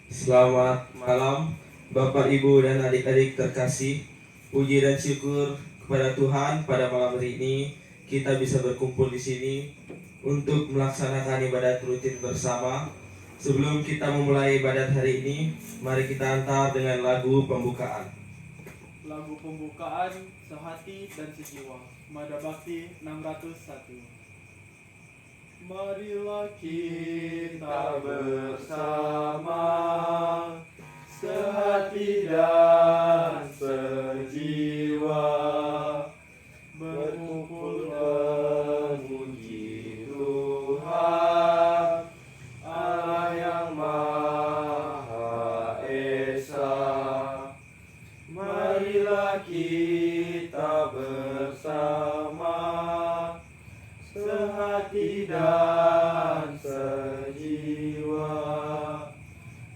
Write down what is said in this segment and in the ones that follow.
Selamat malam, Bapak, Ibu, dan adik-adik terkasih. Puji dan syukur kepada Tuhan pada malam hari ini kita bisa berkumpul di sini untuk melaksanakan ibadat rutin bersama. Sebelum kita memulai ibadat hari ini, mari kita antar dengan lagu pembukaan. Lagu pembukaan Sehati dan Sejiwa, Mada Bakti 601. Marilah kita bersama, sehati dan sejiwa, berkumpul memuji Tuhan, Allah yang Maha Esa. Marilah kita bersama, sehati dan sejiwa,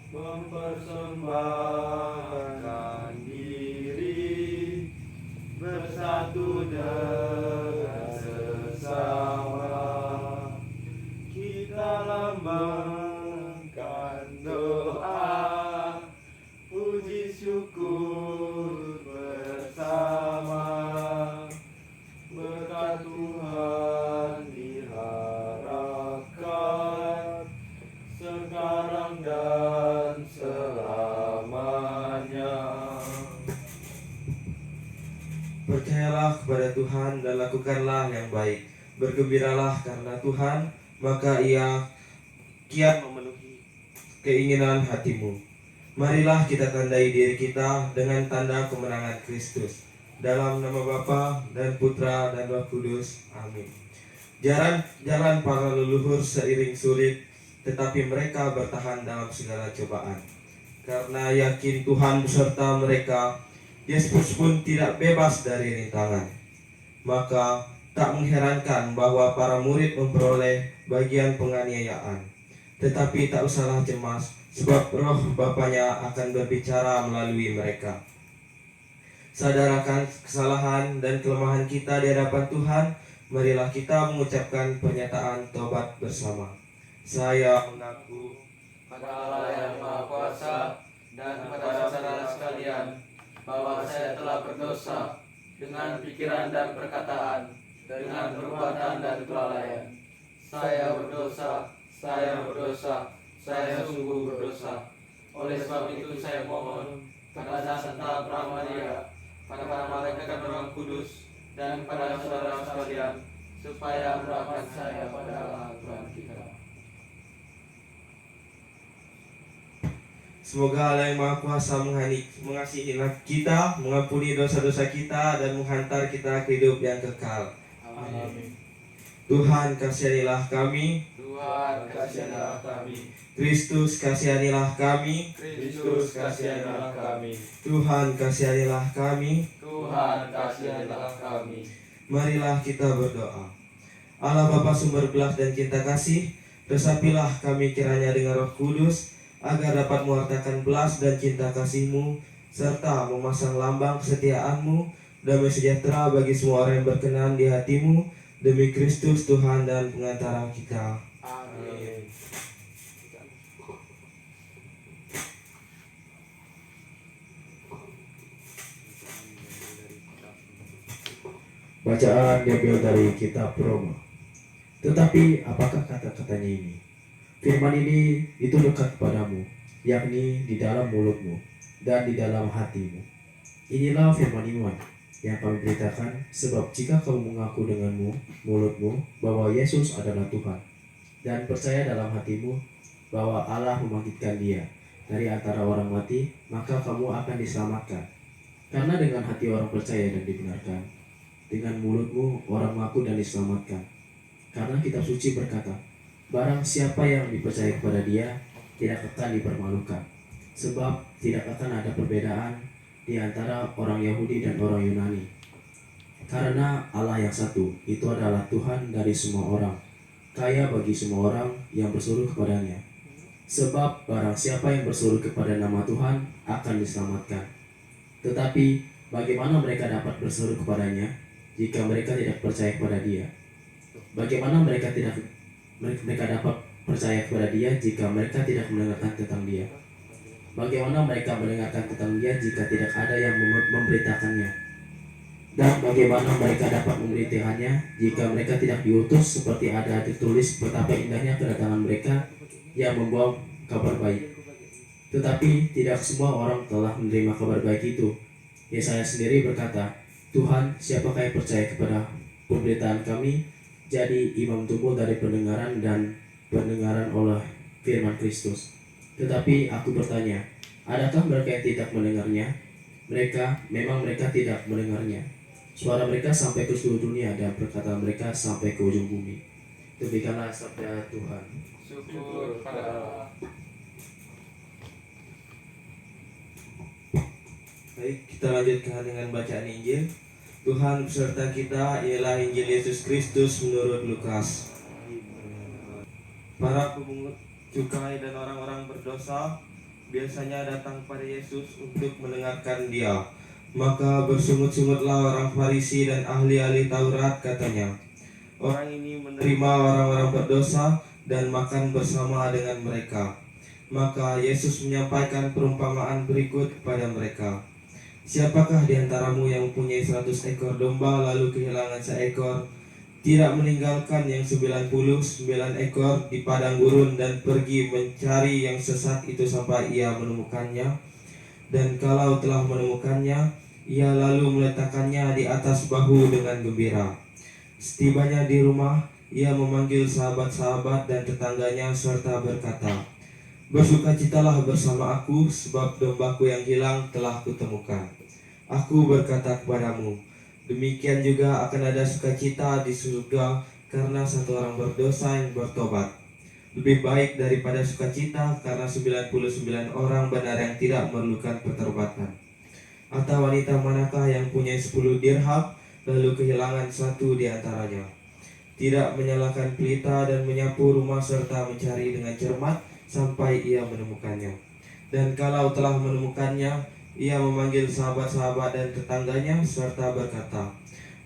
mempersembahkan diri, bersatu dengan sesama. Kita lambangkan doa, puji syukur bersama. Berkat Tuhan diharapkan sekarang dan selamanya. Percayalah kepada Tuhan dan lakukanlah yang baik. Bergembiralah karena Tuhan, maka Ia kian memenuhi keinginan hatimu. Marilah kita tandai diri kita dengan tanda kemenangan Kristus. Dalam nama Bapa dan Putra dan Roh Kudus. Amin. Jalan para leluhur seiring sulit, tetapi mereka bertahan dalam segala cobaan. Karena yakin Tuhan beserta mereka, Yesus pun tidak bebas dari rintangan. Maka tak mengherankan bahwa para murid memperoleh bagian penganiayaan. Tetapi tak usahlah cemas, sebab roh Bapanya akan berbicara melalui mereka. Sadarakan kesalahan dan kelemahan kita di hadapan Tuhan. Marilah kita mengucapkan pernyataan tobat bersama. Saya mengaku pada Allah yang Maha Kuasa dan kepada saudara sekalian bahwa saya telah berdosa dengan pikiran dan perkataan, dengan perbuatan dan kelalaian. Saya berdosa, saya sungguh berdosa. Oleh sebab itu saya mohon kepada Santa Pramalia, pada para malaikat dan Roh Kudus, dan pada saudara sekalian, supaya merahmati saya pada Allah Tuhan kita. Semoga Allah yang Maha Kuasa mengasihi kita, mengampuni dosa-dosa kita, dan menghantar kita ke hidup yang kekal. Amin. Tuhan, kasihanilah kami. Tuhan, kasihanilah kami. Kristus, kasihanilah kami. Kristus, kasihanilah kami. Tuhan, kasihanilah kami. Tuhan, kasihanilah kami. Marilah kita berdoa. Allah Bapa sumber belas dan cinta kasih, resapilah kami kiranya dengan Roh Kudus, agar dapat mewartakan belas dan cinta kasih-Mu, serta memasang lambang kesetiaan-Mu, damai sejahtera bagi semua orang yang berkenan di hati-Mu, demi Kristus Tuhan dan pengantara kita. Amin. Bacaan diambil dari kitab Roma. Tetapi apakah kata-katanya ini? Firman ini itu dekat kepadamu, yakni di dalam mulutmu dan di dalam hatimu. Inilah firman iman yang kami beritakan, sebab jika kamu mengaku dengan mulutmu bahwa Yesus adalah Tuhan, dan percaya dalam hatimu bahwa Allah membangkitkan Dia dari antara orang mati, maka kamu akan diselamatkan. Karena dengan hati orang percaya dan dibenarkan, dengan mulutmu orang mengaku dan diselamatkan. Karena kitab suci berkata, barang siapa yang dipercaya kepada Dia tidak akan dipermalukan, sebab tidak akan ada perbedaan di antara orang Yahudi dan orang Yunani. Karena Allah yang satu itu adalah Tuhan dari semua orang, kaya bagi semua orang yang berseru kepadanya. Sebab barang siapa yang berseru kepada nama Tuhan akan diselamatkan. Tetapi bagaimana mereka dapat berseru kepadanya jika mereka tidak percaya kepada Dia? Bagaimana mereka dapat percaya kepada Dia jika mereka tidak mendengarkan tentang Dia? bagaimana mereka mendengarkan tentang Dia jika tidak ada yang memberitakannya? Dan bagaimana mereka dapat memberitakannya jika mereka tidak diutus, seperti ada tertulis betapa indahnya kedatangan mereka yang membawa kabar baik. Tetapi tidak semua orang telah menerima kabar baik itu. Yesaya sendiri berkata, Tuhan, siapakah yang percaya kepada pemberitaan kami? Jadi imam tumbuh dari pendengaran dan pendengaran oleh firman Kristus. Tetapi aku bertanya, adakah mereka yang tidak mendengarnya? Mereka tidak mendengarnya. Suara mereka sampai ke seluruh dunia dan perkataan mereka sampai ke ujung bumi. Demikianlah sabda Tuhan. Syukur pada Allah. Baik, kita lanjutkan dengan bacaan Injil. Tuhan beserta kita ialah Injil Yesus Kristus menurut Lukas. Para pemungut cukai dan orang-orang berdosa biasanya datang pada Yesus untuk mendengarkan Dia. Maka bersungut-sungutlah orang Farisi dan ahli-ahli Taurat, katanya, orang ini menerima orang-orang berdosa dan makan bersama dengan mereka. Maka Yesus menyampaikan perumpamaan berikut kepada mereka. Siapakah di antaramu yang mempunyai 100 ekor domba lalu kehilangan seekor, tidak meninggalkan yang 99 ekor di padang gurun dan pergi mencari yang sesat itu sampai ia menemukannya? Dan kalau telah menemukannya, ia lalu meletakkannya di atas bahu dengan gembira. Setibanya di rumah, ia memanggil sahabat-sahabat dan tetangganya serta berkata, bersukacitalah bersama aku, sebab dombaku yang hilang telah kutemukan. Aku berkata kepadamu, demikian juga akan ada sukacita di surga karena satu orang berdosa yang bertobat. Lebih baik daripada sukacita karena 99 orang benar yang tidak memerlukan pertobatan. Atau wanita manakah yang punya 10 dirham lalu kehilangan satu di antaranya, tidak menyalakan pelita dan menyapu rumah serta mencari dengan cermat sampai ia menemukannya? Dan kalau telah menemukannya, ia memanggil sahabat-sahabat dan tetangganya serta berkata,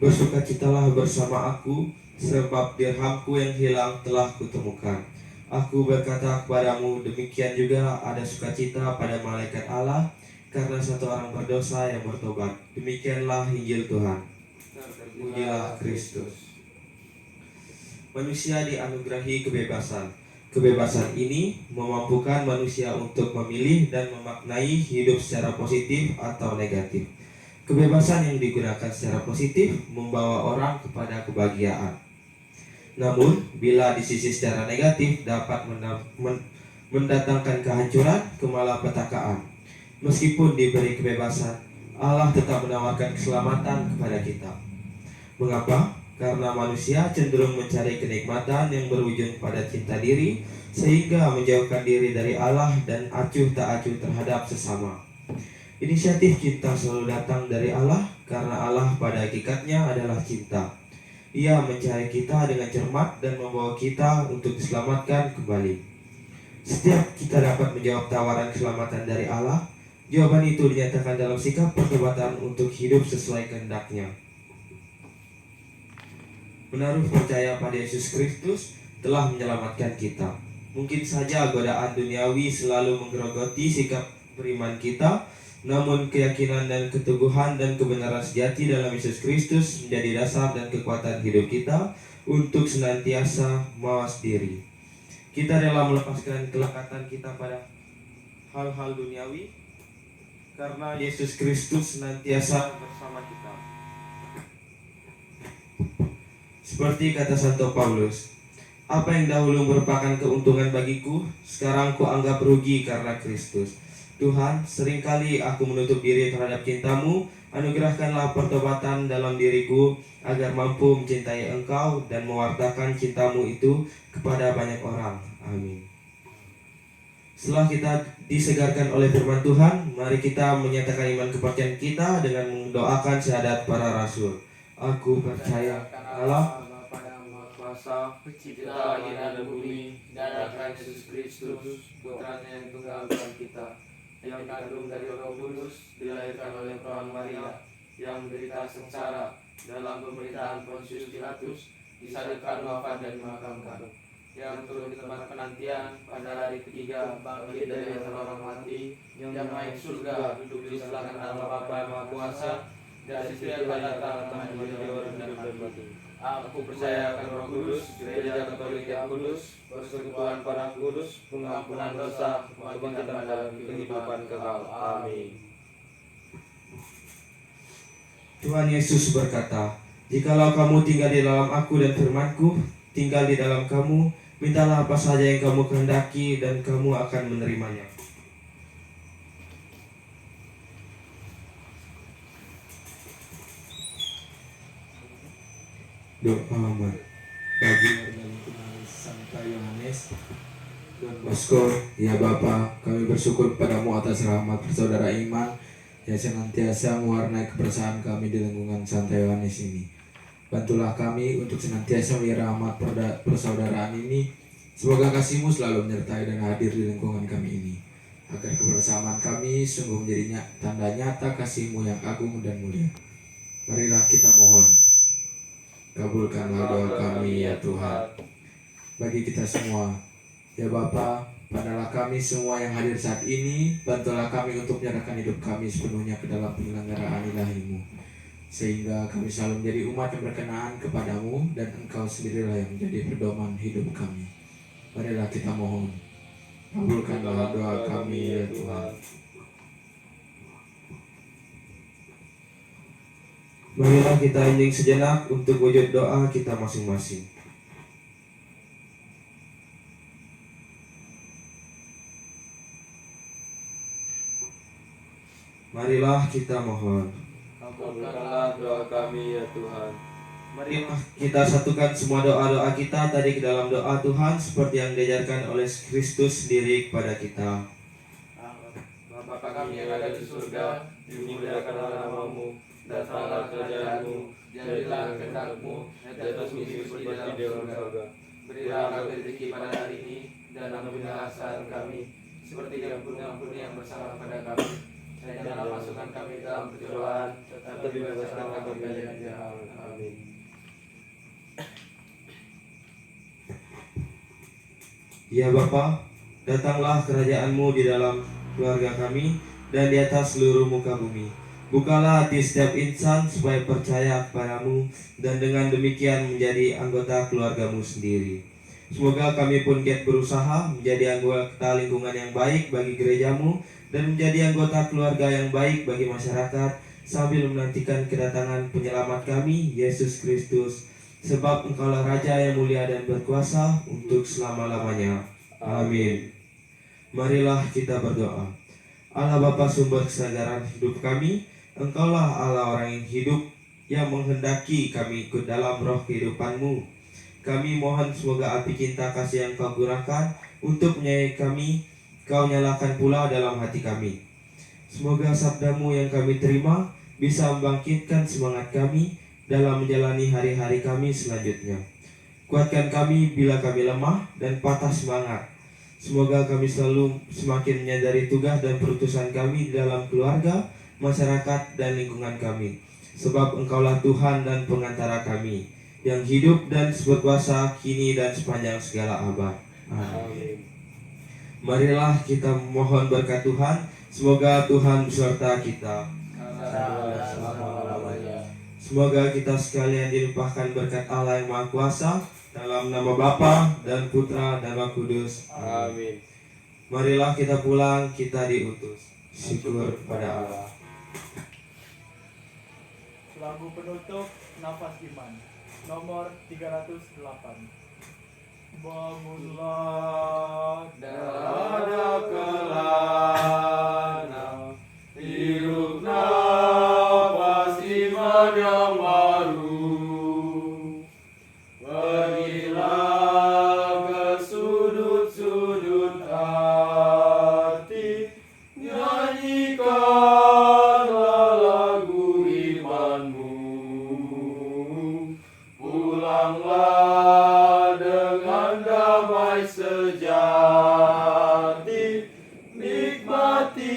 bersukacitalah bersama aku, sebab dirhamku yang hilang telah kutemukan. Aku berkata kepadamu, demikian juga ada sukacita pada malaikat Allah karena satu orang berdosa yang bertobat. Demikianlah Injil Tuhan. Terpujilah Kristus. Manusia dianugerahi kebebasan. Kebebasan ini memampukan manusia untuk memilih dan memaknai hidup secara positif atau negatif. Kebebasan yang digunakan secara positif membawa orang kepada kebahagiaan. Namun, bila di sisi secara negatif dapat mendatangkan kehancuran, kemalapetakaan. Meskipun diberi kebebasan, Allah tetap menawarkan keselamatan kepada kita. Mengapa? Karena manusia cenderung mencari kenikmatan yang berujung pada cinta diri, sehingga menjauhkan diri dari Allah dan acuh tak acuh terhadap sesama. Inisiatif cinta selalu datang dari Allah, karena Allah pada hakikatnya adalah cinta. Ia mencari kita dengan cermat dan membawa kita untuk diselamatkan kembali. Setiap kita dapat menjawab tawaran keselamatan dari Allah, jawaban itu dinyatakan dalam sikap pertobatan untuk hidup sesuai kehendaknya. Menaruh percaya pada Yesus Kristus telah menyelamatkan kita. Mungkin saja godaan duniawi selalu menggerogoti sikap beriman kita, namun keyakinan dan keteguhan dan kebenaran sejati dalam Yesus Kristus menjadi dasar dan kekuatan hidup kita untuk senantiasa mawas diri. Kita rela melepaskan kelekatan kita pada hal-hal duniawi karena Yesus Kristus senantiasa bersama kita. Seperti kata Santo Paulus, apa yang dahulu merupakan keuntungan bagiku, sekarang kuanggap rugi karena Kristus. Tuhan, seringkali aku menutup diri terhadap cinta-Mu, anugerahkanlah pertobatan dalam diriku, agar mampu mencintai Engkau dan mewartakan cinta-Mu itu kepada banyak orang. Amin. Setelah kita disegarkan oleh firman Tuhan, mari kita menyatakan iman kepercayaan kita dengan mendoakan syahadat para rasul. Aku percaya Allah, Bapa yang Maha Kuasa, pencipta langit dan bumi, dan akan Yesus Kristus, putranya yang tunggal Tuhan kita, yang dikandung dari Roh Kudus, dilahirkan oleh perawan Maria, yang menderita sengsara dalam pemerintahan Pontius Pilatus, disalibkan, wafat dan dimakamkan, yang turun di tempat penantian pada hari ketiga, bangkit dari antara orang mati, yang naik surga, duduk di sebelah kanan Allah Bapa yang Maha Kuasa, dari situ akan datang menjadi orang dan mati. Aku percaya akan Roh Kudus, Gereja Katolik yang kudus, persekutuan para kudus, pengampunan dosa, kebangkitan dan kehidupan kekal. Amin. Tuhan Yesus berkata, "Jikalau kamu tinggal di dalam aku dan firman-Ku tinggal di dalam kamu, mintalah apa saja yang kamu kehendaki dan kamu akan menerimanya." Doa bagi Santa Yohanes Don Bosco. Ya Bapa, kami bersyukur kepadamu atas rahmat bersaudara iman yang senantiasa mewarnai kebersamaan kami di lingkungan Santa Yohanes ini. Bantulah kami untuk senantiasa melihara rahmat persaudaraan ini. Semoga kasih-Mu selalu menyertai dan hadir di lingkungan kami ini, agar kebersamaan kami sungguh menjadi tanda nyata kasih-Mu yang agung dan mulia. Marilah kita mohon. Kabulkanlah doa kami ya Tuhan. Bagi kita semua, ya Bapa, padalah kami semua yang hadir saat ini, bantulah kami untuk menyerahkan hidup kami sepenuhnya ke dalam penyelenggaraan ilahi-Mu, sehingga kami selalu menjadi umat yang berkenaan kepadamu, dan Engkau sendirilah yang menjadi pedoman hidup kami. Marilah kita mohon. Kabulkanlah doa kami ya Tuhan. Marilah kita hening sejenak untuk wujud doa kita masing-masing. Marilah kita mohon. Kabulkanlah doa kami ya Tuhan. Marilah kita satukan semua doa-doa kita tadi ke dalam doa Tuhan seperti yang diajarkan oleh Kristus sendiri kepada kita. Bapa kami yang ada di surga, dimuliakanlah nama-Mu, datanglah kerajaan-Mu, jadilah kehendak-Mu di atas bumi seperti di dalam surga. Berilah kami rezeki pada hari ini, dan ampunilah kesalahan kami, seperti ampuni yang bersalah pada kami. Dan janganlah masukkan kami dalam pencobaan, tetapi bebaskan kami dari yang jahat. Amin. Ya Bapa, datanglah kerajaan-Mu di dalam keluarga kami dan di atas seluruh muka bumi. Bukalah hati setiap insan supaya percaya kepadamu dan dengan demikian menjadi anggota keluarga-Mu sendiri. Semoga kami pun giat berusaha menjadi anggota lingkungan yang baik bagi gereja-Mu dan menjadi anggota keluarga yang baik bagi masyarakat sambil menantikan kedatangan penyelamat kami, Yesus Kristus. Sebab Engkaulah Raja yang mulia dan berkuasa untuk selama-lamanya. Amin. Marilah kita berdoa. Allah Bapa sumber kesegaran hidup kami, Engkaulah Allah orang yang hidup, yang menghendaki kami ikut dalam roh kehidupan-Mu. Kami mohon semoga api cinta kasih yang Kau gunakan untuk menyayangi kami, Kau nyalakan pula dalam hati kami. Semoga sabda-Mu yang kami terima bisa membangkitkan semangat kami dalam menjalani hari-hari kami selanjutnya. Kuatkan kami bila kami lemah dan patah semangat. Semoga kami selalu semakin menyadari tugas dan perutusan kami di dalam keluarga, masyarakat, dan lingkungan kami. Sebab Engkaulah Tuhan dan pengantara kami, yang hidup dan berkuasa kini dan sepanjang segala abad. Amin. Marilah kita mohon berkat Tuhan. Semoga Tuhan beserta kita. Semoga kita sekalian dilimpahkan berkat Allah yang Maha Kuasa, dalam nama Bapa dan Putra dan Roh Kudus. Amin. Marilah kita pulang, kita diutus. Syukur pada Allah. Lagu penutup Nafas Iman nomor 308. Bangunlah dada kelana, hirup nafas iman yang baru. Pergilah ke sudut-sudut hati, nyanyikanlah lagu imanmu. Pulanglah dengan damai sejati, nikmatilah